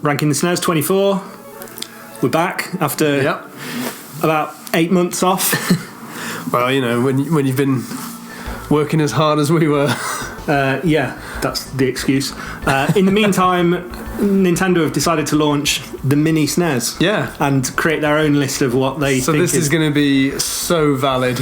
Ranking the SNES 24. We're back after about 8 months off. Well, you know, when you've been working as hard as we were. Yeah, that's the excuse. In the meantime, Nintendo have decided to launch the mini SNES. Yeah. And create their own list of what they think. So this is going to be so valid.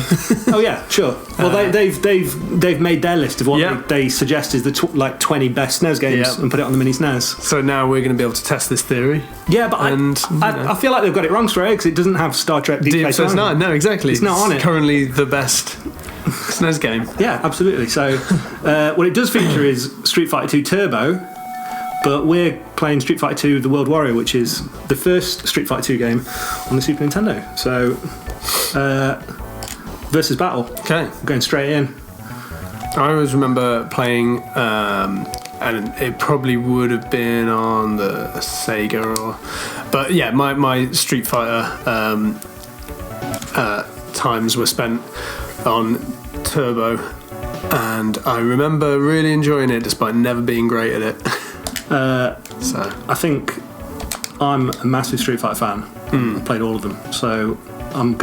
Oh yeah, sure. Well, they've made their list of what they suggest is the 20 best SNES games and put it on the mini SNES. So now we're going to be able to test this theory. Yeah, but I feel like they've got it wrong straight because it doesn't have Star Trek Deep Space Nine. Nine. No, exactly. It's not on it. Currently the best SNES game. Yeah, absolutely. So what it does feature is Street Fighter 2 Turbo, but we're playing Street Fighter 2 The World Warrior, which is the first Street Fighter 2 game on the Super Nintendo. So versus battle. Okay. Going straight in. I always remember playing, and it probably would have been on the Sega but yeah, my Street Fighter times were spent on Turbo, and I remember really enjoying it despite never being great at it. So I think I'm a massive Street Fighter fan. I've played all of them, so I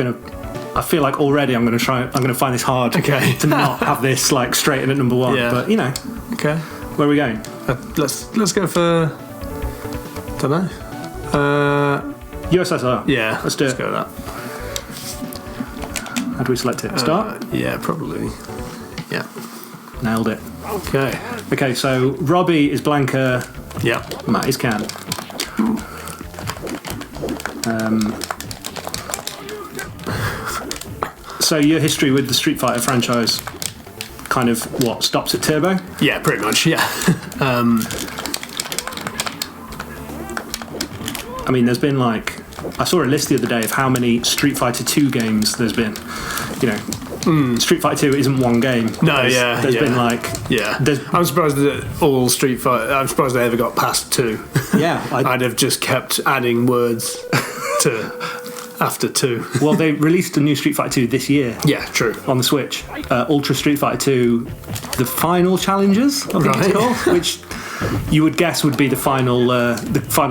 feel like already I'm gonna find this hard to not have this like straight in at number one. Yeah. But you know, where are we going? Let's go for, don't know, USSR. Yeah, let's do it. Let's go with that. How do we select it? Start? Yeah, probably. Yeah. Nailed it. Okay, so Robbie is Blanca. Yeah. Matt is Can. So your history with the Street Fighter franchise kind of stops at Turbo? Yeah, pretty much, yeah. I mean, there's been I saw a list the other day of how many Street Fighter 2 games there's been. You know, Street Fighter 2 isn't one game. No, there's been I'm surprised that all Street Fighter. I'm surprised they ever got past 2. Yeah, I'd have just kept adding words to after 2. Well, they released a new Street Fighter 2 this year. Yeah, true. On the Switch, Ultra Street Fighter 2, the Final Challengers, I think it's called, which you would guess would be the final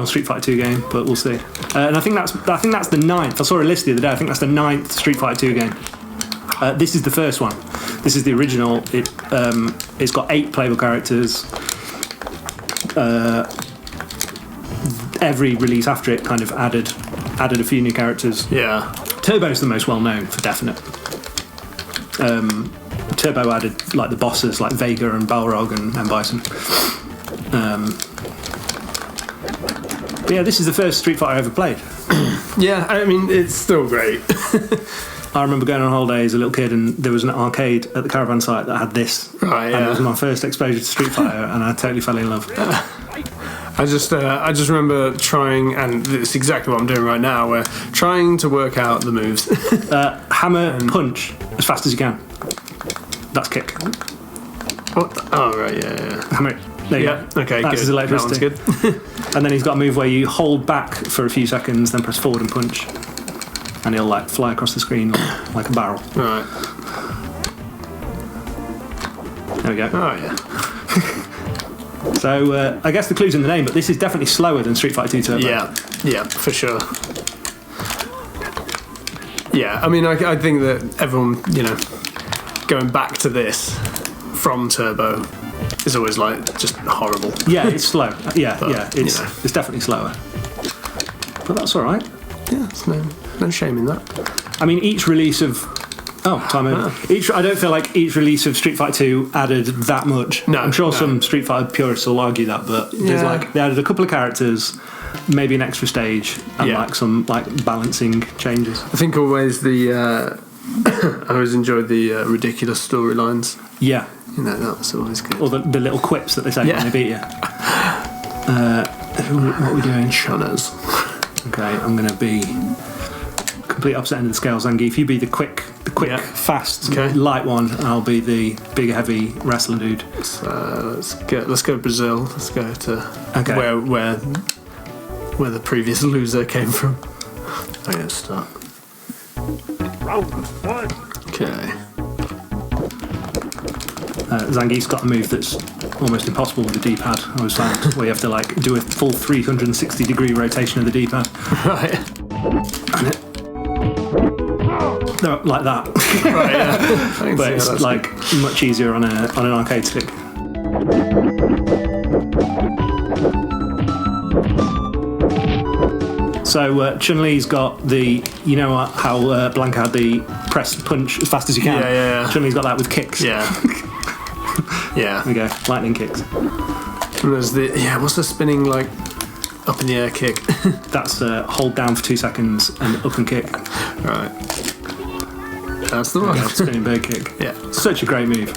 Street Fighter 2 game, but we'll see. And I think that's the 9th. I saw a list the other day. I think that's the 9th Street Fighter 2 game. This is the first one. This is the original. It's got 8 playable characters. Every release after it kind of added a few new characters. Yeah. Turbo's the most well known for definite. Turbo added the bosses like Vega and Balrog and Bison. But yeah, this is the first Street Fighter I ever played. Yeah, I mean, it's still great. I remember going on holiday as a little kid, and there was an arcade at the caravan site that had this. Right, yeah. And it was my first exposure to Street Fighter, and I totally fell in love. I just remember trying, and it's exactly what I'm doing right now, where trying to work out the moves. Hammer, punch, as fast as you can. That's kick. What? Oh, right, yeah. Hammer. There you go. Okay, that's good. his electricity. That one's good. And then he's got a move where you hold back for a few seconds, then press forward and punch. And he'll fly across the screen like a barrel. Right. There we go. Oh, yeah. So I guess the clue's in the name, but this is definitely slower than Street Fighter 2 Turbo. Yeah, for sure. Yeah, I mean, I think that everyone, going back to this from Turbo is always just horrible. Yeah, it's slow. It's definitely slower. But that's all right. Yeah, there's no shame in that. I mean, each release of time over. I don't feel like each release of Street Fighter 2 added that much. No, I'm sure some Street Fighter purists will argue that, but there's they added a couple of characters, maybe an extra stage, and some balancing changes. I think always I always enjoyed the ridiculous storylines. Yeah. That's always good. Or the little quips that they say when they beat you. What are we doing? Shunners. Okay, I'm going to be complete opposite end of the scale, Zangi. If you be the quick, fast, light one, I'll be the big, heavy wrestler dude. So let's go Brazil. Let's go to where the previous loser came from. Okay, start. Round 1. Okay. Zangi's got a move that's almost impossible with the D-pad. I was found where you have to like do a full 360-degree rotation of the D-pad. Right. And no, like that. Right, yeah. But it's like much easier on an arcade stick. So Chun-Li's got the, you know how Blanca had the press punch as fast as you can? Yeah. Chun-Li's got that with kicks. Yeah. Yeah. There we go, lightning kicks. And there's what's the spinning like up in the air kick? That's hold down for 2 seconds and up and kick. Right. That's the one. Spinning bird kick. Yeah. Such a great move.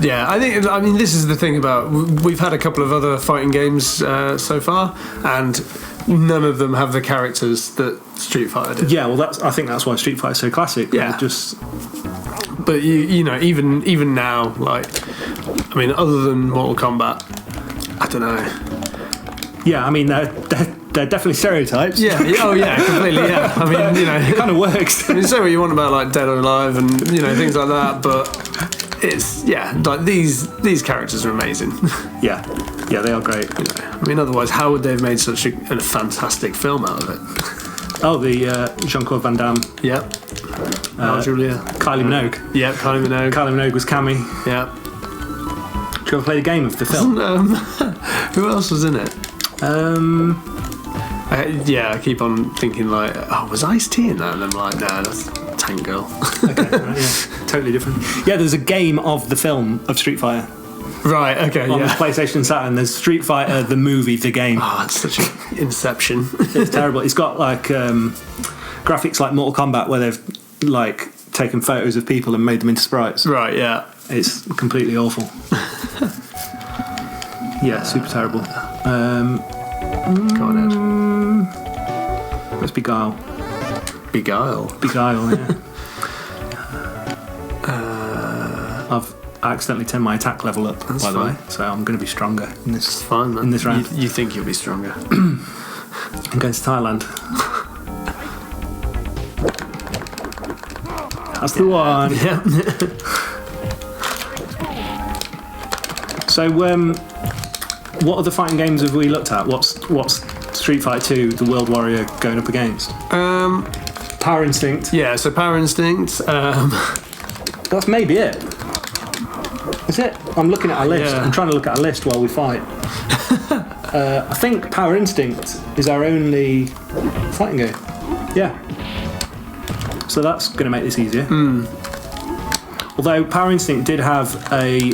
Yeah, I mean, this is the thing about... We've had a couple of other fighting games so far, and none of them have the characters that Street Fighter did. Yeah, well, I think that's why Street Fighter's so classic. Yeah. But, you know, even now, like... I mean, other than Mortal Kombat, I don't know. Yeah, I mean, they're definitely stereotypes. Yeah, oh yeah, completely, yeah. I mean, you know... It kind of works. I mean, say what you want about, like, Dead or Alive and, you know, things like that, but... It's like these characters are amazing. Yeah, they are great. You know, I mean, otherwise, how would they have made such a fantastic film out of it? Oh, the Jean-Claude Van Damme. Yep. Julia. Kylie Minogue. Yep, Kylie Minogue. Kylie Minogue was Cammy. Yep. Did you ever play the game of the film? Who else was in it? I keep on thinking like, oh, was Ice-T in that? And I'm like, no, that's Tank Girl. Okay, right, yeah, totally different. Yeah, there's a game of the film of Street Fighter. Right, okay, on the PlayStation and Saturn, there's Street Fighter, the movie, the game. Oh, it's such an inception. It's terrible. It's got like graphics like Mortal Kombat where they've like taken photos of people and made them into sprites. Right, yeah. It's completely awful. Yeah, super terrible. Go on, Ed. Let's Beguile. Beguile, yeah. I've accidentally turned my attack level up, by the way, so I'm going to be stronger in this. It's fine, man. In this round. You think you'll be stronger? I'm going to Thailand. That's the one. Yeah. So, what other fighting games have we looked at? What's Street Fighter 2, the World Warrior, going up against? Power Instinct. Yeah, so Power Instinct. That's maybe it. Is it? I'm looking at a list. Yeah. I'm trying to look at a list while we fight. I think Power Instinct is our only fighting game. Yeah. So that's going to make this easier. Although Power Instinct did have a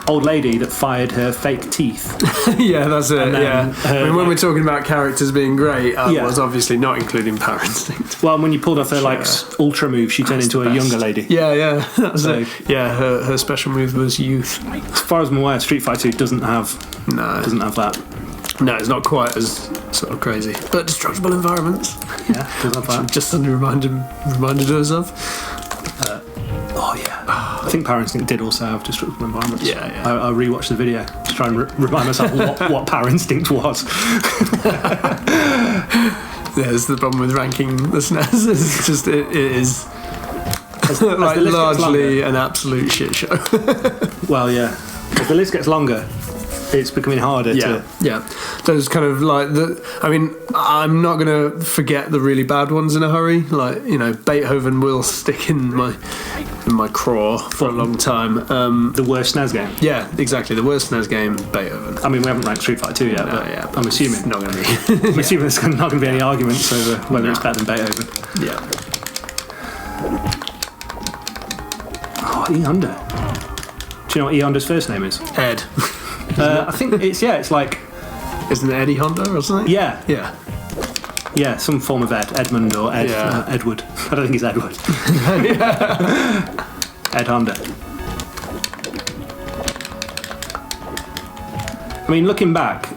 old lady that fired her fake teeth. Yeah, that's it. Yeah. I mean, when we're talking about characters being great, I was obviously not including Power Instinct. Well, when you pulled off her like ultra move, she turned into a younger lady. Yeah, that's it. Yeah, her special move was youth. As far as I'm aware, Street Fighter 2 doesn't have that. No, it's not quite as sort of crazy, but destructible environments. Yeah, doesn't have that. Just something reminded us of. Oh yeah. I think Power Instinct did also have destructible environments. Yeah. I rewatched the video to try and remind myself what Power Instinct was. Yeah, that's the problem with ranking the SNES. It's just it is like largely an absolute shit show. Well, yeah. As the list gets longer, it's becoming harder to... Yeah. Those kind of like... I mean, I'm not going to forget the really bad ones in a hurry. Like, you know, Beethoven will stick in my craw for a long time. The worst SNES game? Yeah, exactly. The worst SNES game, Beethoven. I mean, we haven't ranked Street Fighter 2 yet, but yeah, I'm assuming... It's not going to be. I'm assuming there's not going to be any arguments over whether it's better than Beethoven. Yeah. Oh, E Honda. Do you know what E Honda's first name is? Ed. I think it's like... Isn't it Eddie Honda or something? Yeah. Yeah. Yeah, some form of Edmund or Edward. I don't think it's Edward. Ed Honda. I mean, looking back,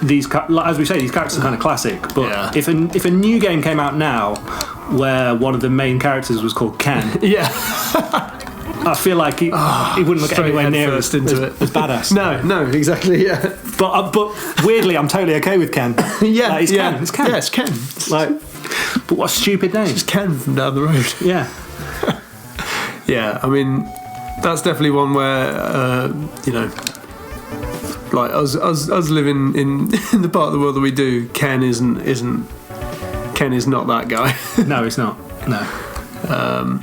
as we say, these characters are kind of classic. But if a new game came out now, where one of the main characters was called Ken, I feel like he wouldn't look anywhere near as badass. No, exactly. Yeah. But weirdly, I'm totally okay with Ken. Yeah, like, Ken. It's Ken. Yeah, it's Ken. But what a stupid name. It's Ken from down the road. Yeah. Yeah, I mean, that's definitely one where you know, like us living in the part of the world that we do, Ken is not that guy. No, it's not. No.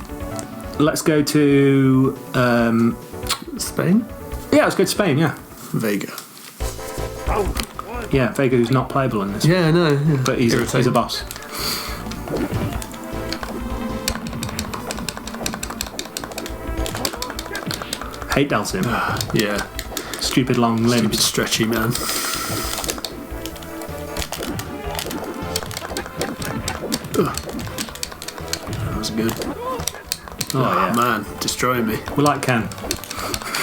Let's go to Spain. Yeah, let's go to Spain. Yeah, Vega. yeah. Vega, who's not playable in this, Yeah, no, yeah. but he's a boss. Hate Dalsim. Yeah. Stupid long Stupid limbs. stretchy man. Ugh. That was good. Oh yeah, Man, destroying me. we like Ken.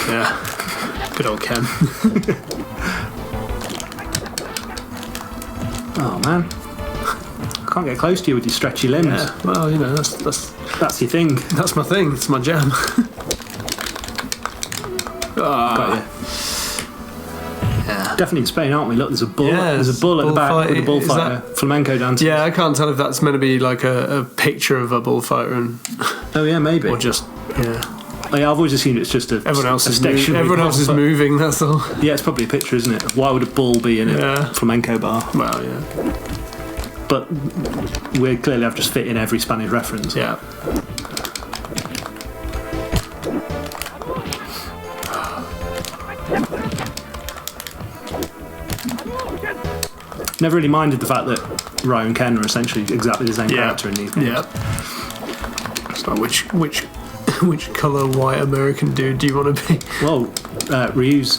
Yeah. Good old Ken. Oh man, can't get close to you with your stretchy limbs. Yeah. Well, you know, that's That's your thing. my thing. It's my jam. Got you. Yeah. Definitely in Spain, aren't we? Look, there's a bull. Yeah, there's a bull at the back bullfight. with a Is bullfighter, flamenco dancer. Yeah, I can't tell if that's meant to be like a picture of a bullfighter and Oh yeah, maybe. or just Oh, yeah, I've always assumed it's just everyone else is stationary everyone else is bullfighter. moving. That's all. Yeah, it's probably a picture, isn't it? Why would a bull be in a Yeah. flamenco bar? Well, yeah, But we clearly have just fit in every Spanish reference. yeah. Never really minded the fact that Ryo and Ken are essentially exactly the same Yeah. character in these games. Yeah. It's like which colour white American dude do you want to be? Well, Ryu's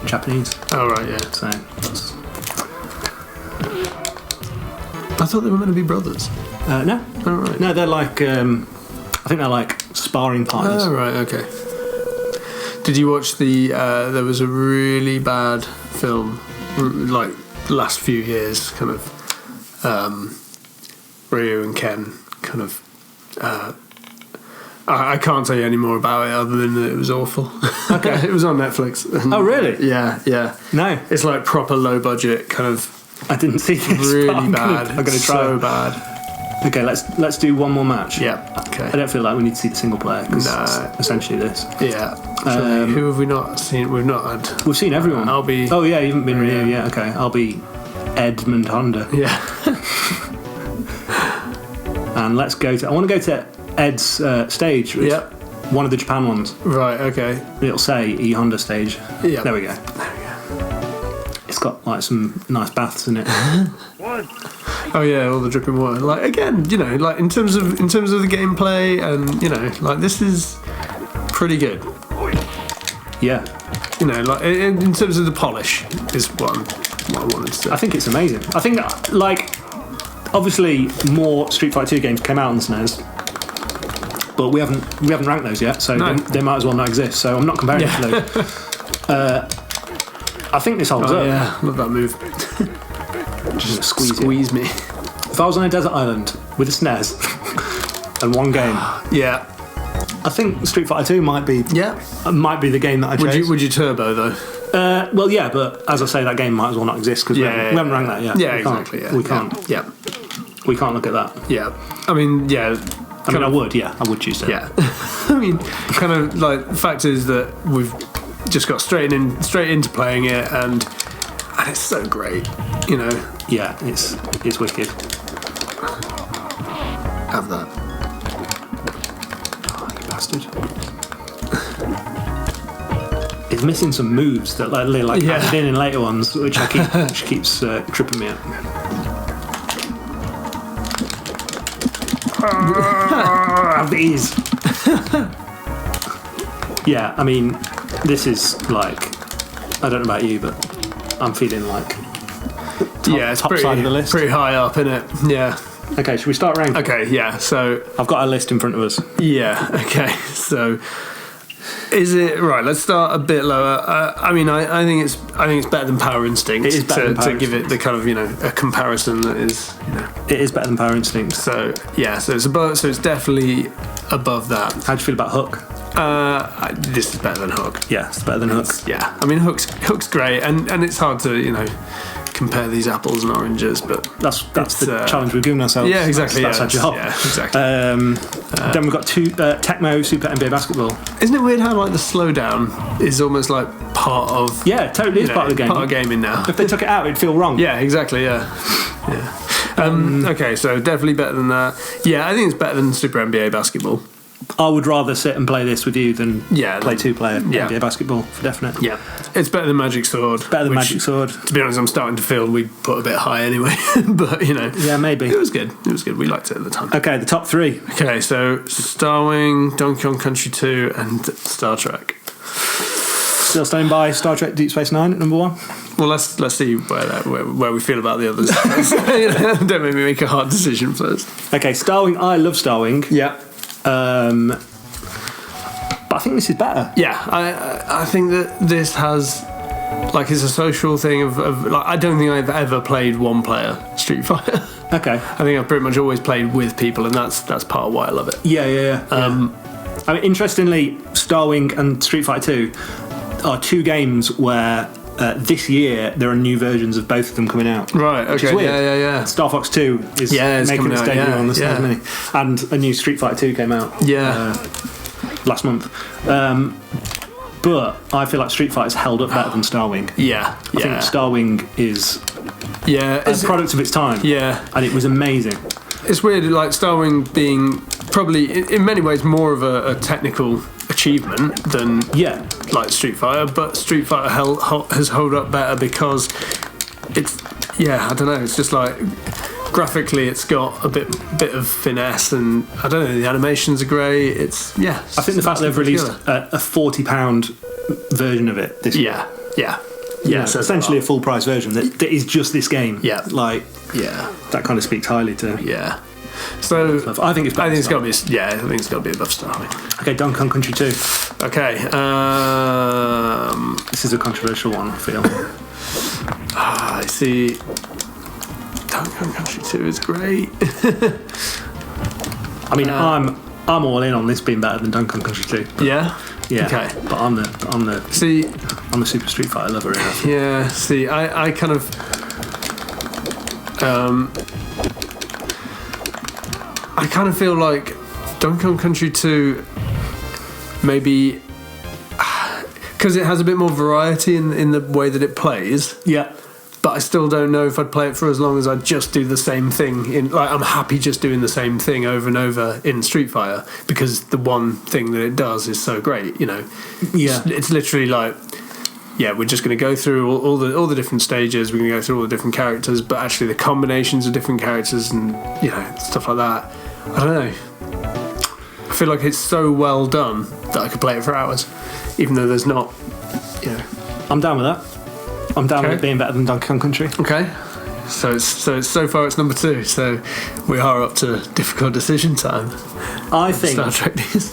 Japanese, Oh right, yeah. so that's, I thought they were meant to be brothers. no, Oh right. no, they're like I think they're like sparring partners. Oh right, okay. Did you watch the? There was a really bad film, like last few years, kind of. Ryu and Ken, kind of. I can't tell you any more about it other than that it was awful. Okay. It was on Netflix. Oh really? Yeah, yeah. No, It's like proper low budget, kind of I didn't see this. but really I'm bad. gonna try. So bad. Okay, let's do one more match. Yeah. Okay. I don't feel like we need to see the single player because No. it's essentially this. Yeah. Who have we not seen? We've not had. We've seen everyone. I'll be. Oh yeah, you haven't been Ryu. Yeah. Yeah, okay. I'll be Edmund Honda. Yeah. And let's go to. I want to go to Ed's stage. Which Yep. One of the Japan ones. Right. Okay. It'll say E Honda stage. Yeah. There we go. It's got like some nice baths in it. Oh yeah, all the dripping water. Like again, you know, like in terms of the gameplay, and you know, like this is pretty good. Yeah, You know, like in terms of the polish is what I wanted to say. I think it's amazing. I think like obviously more Street Fighter 2 games came out on the SNES, but we haven't ranked those yet, so No. they might as well not exist. So I'm not comparing it to those. I think this holds Oh up. yeah, love that move. Just Squeeze me. If I was on a desert island with a SNES and one game, Yeah. I think Street Fighter 2 might be the game that I chose. Would you turbo though? Well, yeah, but as I say, that game might as well not exist because we haven't ranked that yet. Yeah, We can't. exactly. Yeah. We can't. Yeah. We can't look at that. Yeah. I mean, yeah. I mean, I would choose to. Yeah. I mean, kind of like the fact is that we've just got straight into playing it, and it's so great, you know. Yeah, it's wicked. Have that. Oh, you bastard. It's missing some moves that like Yeah. added in later ones, which keeps tripping me up. Have these. Yeah, I mean, this is like, I don't know about you, but I'm feeling like It's top pretty, side of the list. pretty high up, isn't it? Yeah. Okay, should we start ranking? Okay. Yeah. So I've got a list in front of us. yeah. Okay. So is it right? Let's start a bit lower. I mean, I think it's better than Power Instinct. It is better than Power to give it the kind of a comparison that is It is better than Power Instinct. So yeah. So it's above. So it's definitely above that. How do you feel about Hook? This is better than Hook. Yeah, it's better than Hook. Yeah, I mean Hook's great, and it's hard to compare these apples and oranges, but That's the challenge we've given ourselves. yeah, exactly. That's our job. Yeah, exactly. Then we've got Tecmo Super NBA Basketball. Isn't it weird how like the slowdown is almost like part of Yeah, totally is part of the game. part of gaming now? If they took it out, it'd feel wrong. Yeah, exactly. Yeah. Okay, so definitely better than that. Yeah, I think it's better than Super NBA Basketball. I would rather sit and play this with you than play two-player yeah. NBA Basketball, for definite. Yeah, it's better than Magic Sword. Better than which, Magic Sword. To be honest, I'm starting to feel we put a bit high anyway. But, you know. Yeah, maybe. It was good. It was good. We liked it at the time. Okay, the top three. Okay, so Starwing, Donkey Kong Country 2, and Star Trek. Still staying by Star Trek Deep Space Nine at number one. Well, let's see where we feel about the others. Don't make me make a hard decision first. Okay, Starwing. I love Starwing. Yeah. But I think this is better. Yeah, I think that this has, like, it's a social thing of like, I don't think I've ever played one player Street Fighter. Okay. I think I've pretty much always played with people, and that's part of why I love it. Yeah. I mean, interestingly, Starwing and Street Fighter 2 are two games where this year there are new versions of both of them coming out. Right, okay. Which is weird. Yeah. Star Fox 2 is making its debut on the SNES Mini. And a new Street Fighter 2 came out last month. But I feel like Street Fighter's held up better than Starwing. Yeah. I think Starwing is a product of its time. Yeah. And it was amazing. It's weird, like Starwing being probably in many ways more of a technical achievement than like Street Fighter, but Street Fighter has held up better because it's I don't know, it's just like graphically it's got a bit of finesse, and I don't know, the animations are great. I think the fact they've released a £40 version of it this year. So essentially a full price version that is just this game. That kind of speaks highly to. So I think it's better. I think it's got to be. I think it's got to be above Starwing. Okay, Donkey Kong Country 2. Okay. This is a controversial one, I feel. I see. Donkey Kong Country 2 is great. I mean, I'm all in on this being better than Donkey Kong Country 2. Yeah. Okay. But I'm the Super Street Fighter lover here. Yeah. See, I kind of. I kind of feel like Donkey Kong Country 2 maybe because it has a bit more variety in the way that it plays. Yeah. But I still don't know if I'd play it for as long as I'd just do the same thing. I'm happy just doing the same thing over and over in Street Fighter because the one thing that it does is so great, you know. Yeah. It's literally like, we're just going to go through all the different stages. We're going to go through all the different characters, but actually the combinations of different characters and stuff like that. I don't know. I feel like it's so well done that I could play it for hours, even though there's not. I'm down with that. I'm down with it being better than Donkey Kong Country. Okay. So far it's number 2. So we are up to difficult decision time. I think Star Trek is.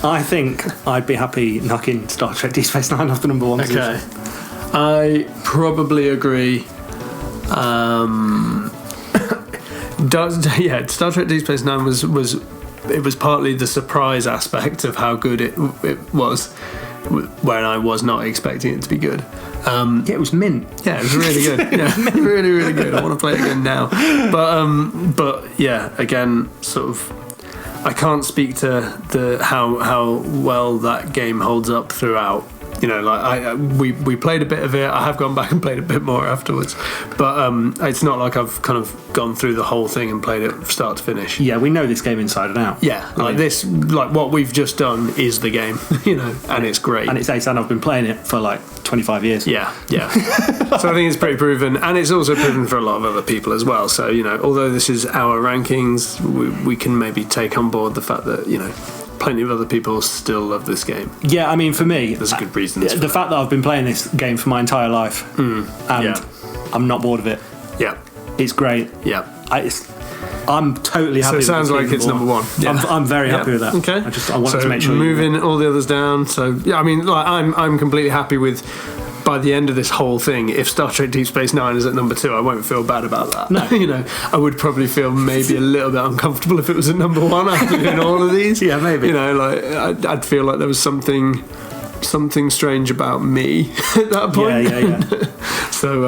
I think I'd be happy knocking Star Trek Deep Space Nine off the number one position. Okay. I probably agree. Star Trek Deep Space Nine was partly the surprise aspect of how good it was when I was not expecting it to be good. It was mint. Yeah, it was really good. Yeah, really, really good. I want to play it again now. But again, sort of. I can't speak to how well that game holds up throughout. We played a bit of it. I have gone back and played a bit more afterwards, but it's not like I've kind of gone through the whole thing and played it from start to finish. Yeah, we know this game inside and out. Yeah, what we've just done is the game, and it's great. And it's ace, and I've been playing it for like 25 years. Yeah. So I think it's pretty proven, and it's also proven for a lot of other people as well. So although this is our rankings, we can maybe take on board the fact that plenty of other people still love this game. Yeah, I mean, for me, there's good reasons. The fact that I've been playing this game for my entire life, and I'm not bored of it. Yeah, it's great. Yeah, I'm totally happy. So it sounds like it's number 1. Yeah. I'm very happy with that. Okay, I wanted to make sure. Moving all the others down. So I mean, I'm completely happy with. By the end of this whole thing, if Star Trek Deep Space Nine is at number 2, I won't feel bad about that. No. I would probably feel maybe a little bit uncomfortable if it was at number 1 after doing all of these. Yeah, maybe. I'd feel like there was something strange about me at that point. Yeah. So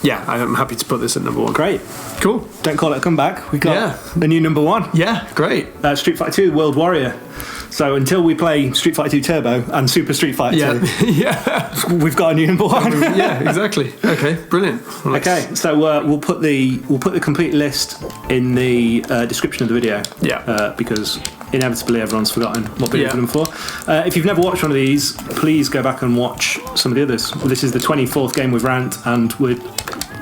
yeah, I'm happy to put this at number 1. Great. Cool. Don't call it a comeback. We got the new number 1. Yeah, great. Street Fighter 2 World Warrior. So until we play Street Fighter 2 Turbo and Super Street Fighter 2, yeah, we've got a new number 1. yeah, exactly. Okay, brilliant. Well, okay, so we'll put the complete list in the description of the video. Yeah. Because inevitably everyone's forgotten what video we're for. If you've never watched one of these, please go back and watch some of the others. This is the 24th game we've ranked, and we're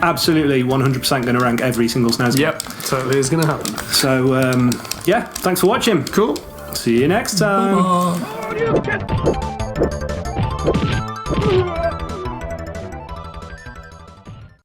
absolutely 100% going to rank every single SNES game. Yep, totally is going to happen. So yeah, thanks for watching. Cool. See you next time. Bye.